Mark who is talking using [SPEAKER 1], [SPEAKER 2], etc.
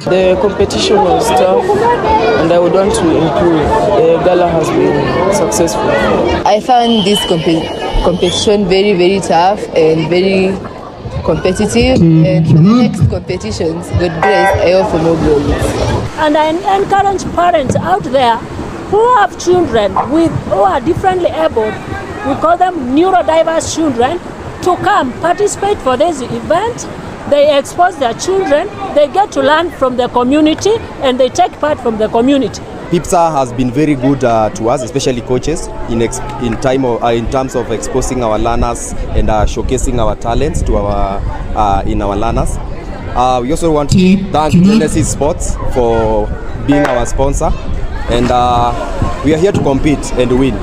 [SPEAKER 1] The competition was tough and I would want to improve. The gala has been successful.
[SPEAKER 2] I found this competition very, very tough and very competitive, and for the next competitions, God grace, I hope for more goals.
[SPEAKER 3] And I encourage parents out there who have children who are differently abled, we call them neurodiverse children, to come participate for this event. They expose their children, they get to learn from the community, and they take part from the community.
[SPEAKER 4] PIPSA has been very good to us, especially coaches, in terms of exposing our learners and showcasing our talents to in our learners. We also want to thank Genesis Sports for being our sponsor, and we are here to compete and win.